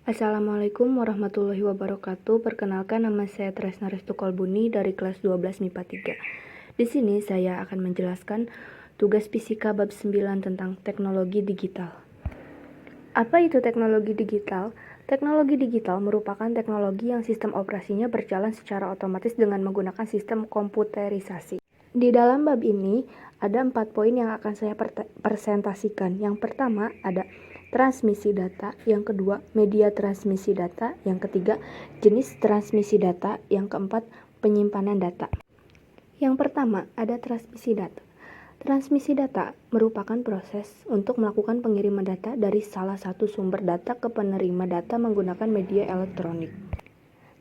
Assalamualaikum warahmatullahi wabarakatuh. Perkenalkan, nama saya Tresna Restu Kolbuni dari kelas 12 MIPA 3. Di sini saya akan menjelaskan tugas fisika bab 9 tentang teknologi digital. Apa itu teknologi digital? Teknologi digital merupakan teknologi yang sistem operasinya berjalan secara otomatis dengan menggunakan sistem komputerisasi. Di dalam bab ini ada 4 poin yang akan saya presentasikan. Yang pertama ada transmisi data, yang kedua media transmisi data, yang ketiga jenis transmisi data, yang keempat penyimpanan data. Yang pertama ada transmisi data. Transmisi data merupakan proses untuk melakukan pengiriman data dari salah satu sumber data ke penerima data menggunakan media elektronik.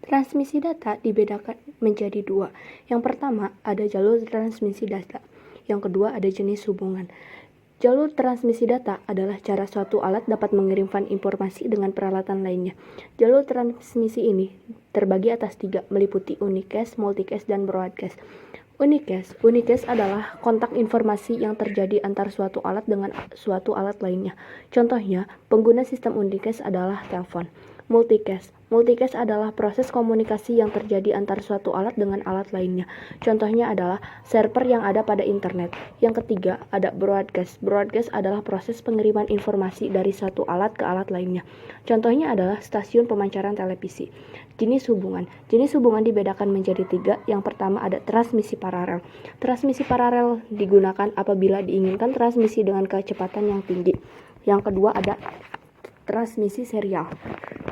Transmisi data dibedakan menjadi dua. Yang pertama ada jalur transmisi data. Yang kedua ada jenis hubungan. Jalur transmisi data adalah cara suatu alat dapat mengirimkan informasi dengan peralatan lainnya. Jalur transmisi ini terbagi atas 3, meliputi unicast, multicast, dan broadcast. Unicast adalah kontak informasi yang terjadi antar suatu alat dengan suatu alat lainnya. Contohnya, pengguna sistem unicast adalah telepon. Multicast adalah proses komunikasi yang terjadi antar suatu alat dengan alat lainnya. Contohnya adalah server yang ada pada internet. Yang ketiga, ada broadcast. Broadcast adalah proses pengiriman informasi dari satu alat ke alat lainnya. Contohnya adalah stasiun pemancaran televisi. Jenis hubungan. Jenis hubungan dibedakan menjadi 3. Yang pertama ada transmisi paralel. Transmisi paralel digunakan apabila diinginkan transmisi dengan kecepatan yang tinggi. Yang kedua ada transmisi serial.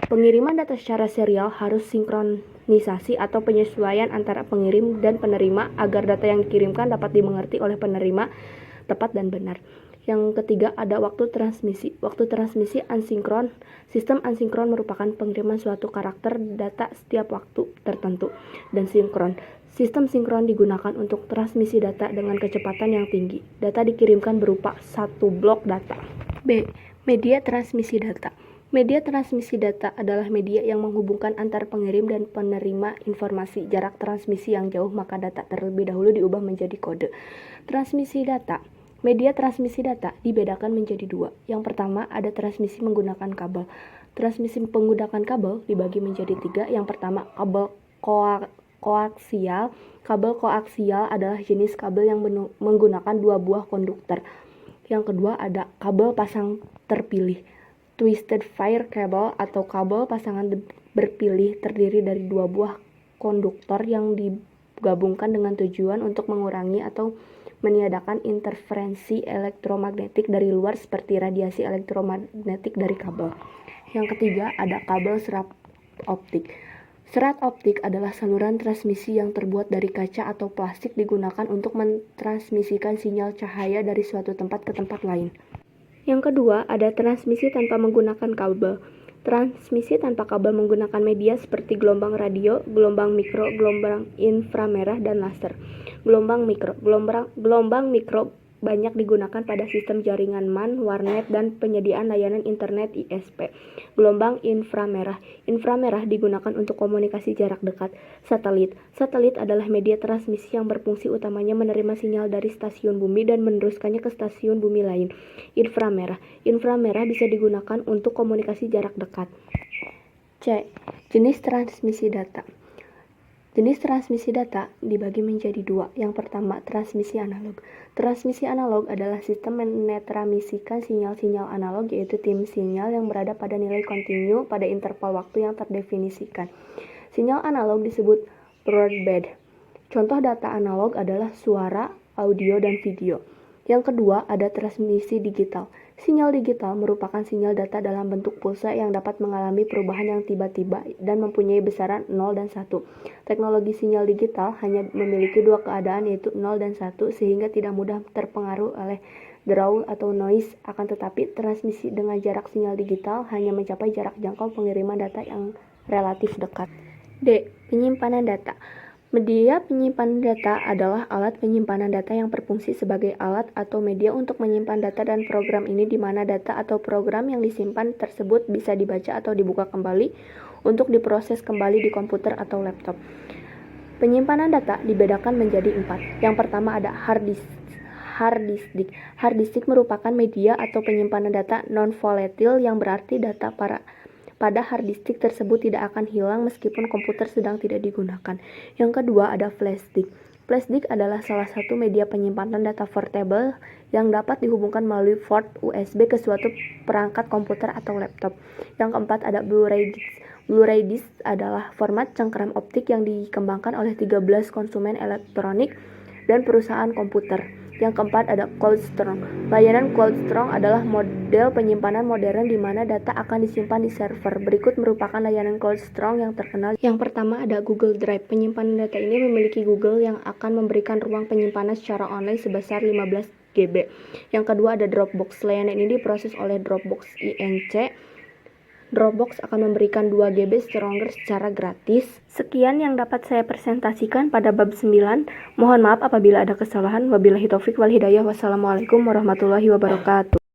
Pengiriman data secara serial harus sinkronisasi atau penyesuaian antara pengirim dan penerima agar data yang dikirimkan dapat dimengerti oleh penerima tepat dan benar. Yang ketiga ada waktu transmisi. Waktu transmisi asinkron. Sistem asinkron merupakan pengiriman suatu karakter data setiap waktu tertentu. Dan sinkron. Sistem sinkron digunakan untuk transmisi data dengan kecepatan yang tinggi. Data dikirimkan berupa satu blok data. B. Media transmisi data. Media transmisi data adalah media yang menghubungkan antar pengirim dan penerima informasi. Jarak transmisi yang jauh, maka data terlebih dahulu diubah menjadi kode. Transmisi data. Media transmisi data dibedakan menjadi 2. Yang pertama ada transmisi menggunakan kabel. Transmisi menggunakan kabel dibagi menjadi 3. Yang pertama kabel koaksial. Kabel koaksial adalah jenis kabel yang menggunakan 2 buah konduktor. Yang kedua ada kabel pasang terpilih. Twisted pair cable atau kabel pasangan berpilih terdiri dari 2 buah konduktor yang digabungkan dengan tujuan untuk mengurangi atau meniadakan interferensi elektromagnetik dari luar seperti radiasi elektromagnetik dari kabel. Yang ketiga ada kabel serat optik. Serat optik adalah saluran transmisi yang terbuat dari kaca atau plastik digunakan untuk mentransmisikan sinyal cahaya dari suatu tempat ke tempat lain. Yang kedua, ada transmisi tanpa menggunakan kabel. Transmisi tanpa kabel menggunakan media seperti gelombang radio, gelombang mikro, gelombang inframerah, dan laser. Gelombang mikro banyak digunakan pada sistem jaringan MAN, warnet, dan penyediaan layanan internet ISP. Gelombang inframerah. Inframerah digunakan untuk komunikasi jarak dekat. Satelit. Satelit adalah media transmisi yang berfungsi utamanya menerima sinyal dari stasiun bumi dan meneruskannya ke stasiun bumi lain. Inframerah. Inframerah bisa digunakan untuk komunikasi jarak dekat. C. Jenis transmisi data. Jenis transmisi data dibagi menjadi 2. Yang pertama, transmisi analog. Transmisi analog adalah sistem menetraliskan sinyal-sinyal analog, yaitu tim sinyal yang berada pada nilai kontinu pada interval waktu yang terdefinisikan. Sinyal analog disebut broadband. Contoh data analog adalah suara, audio, dan video. Yang kedua, ada transmisi digital. Sinyal digital merupakan sinyal data dalam bentuk pulsa yang dapat mengalami perubahan yang tiba-tiba dan mempunyai besaran 0 dan 1. Teknologi sinyal digital hanya memiliki 2 keadaan, yaitu 0 dan 1, sehingga tidak mudah terpengaruh oleh drawl atau noise. Akan tetapi, transmisi dengan jarak sinyal digital hanya mencapai jarak jangkau pengiriman data yang relatif dekat. D. Penyimpanan data. Media penyimpanan data adalah alat penyimpanan data yang berfungsi sebagai alat atau media untuk menyimpan data dan program ini di mana data atau program yang disimpan tersebut bisa dibaca atau dibuka kembali untuk diproses kembali di komputer atau laptop. Penyimpanan data dibedakan menjadi 4. Yang pertama ada hard disk. Hard disk merupakan media atau penyimpanan data non-volatile yang berarti data pada hard disk tersebut tidak akan hilang meskipun komputer sedang tidak digunakan. Yang kedua ada flash disk. Flash disk adalah salah satu media penyimpanan data portable yang dapat dihubungkan melalui port USB ke suatu perangkat komputer atau laptop. Yang keempat ada Blu-ray disk. Blu-ray disk adalah format cengkeram optik yang dikembangkan oleh 13 konsumen elektronik dan perusahaan komputer. Yang keempat ada Cold Storage. Layanan Cold Storage adalah model penyimpanan modern di mana data akan disimpan di server. Berikut merupakan layanan Cold Storage yang terkenal. Yang pertama ada Google Drive. Penyimpanan data ini memiliki Google yang akan memberikan ruang penyimpanan secara online sebesar 15 GB. Yang kedua ada Dropbox. Layanan ini diproses oleh Dropbox Inc. Dropbox akan memberikan 2 GB Stronger secara gratis. Sekian yang dapat saya presentasikan pada bab 9. Mohon maaf apabila ada kesalahan. Wabillahi taufik wal hidayah. Wassalamualaikum warahmatullahi wabarakatuh.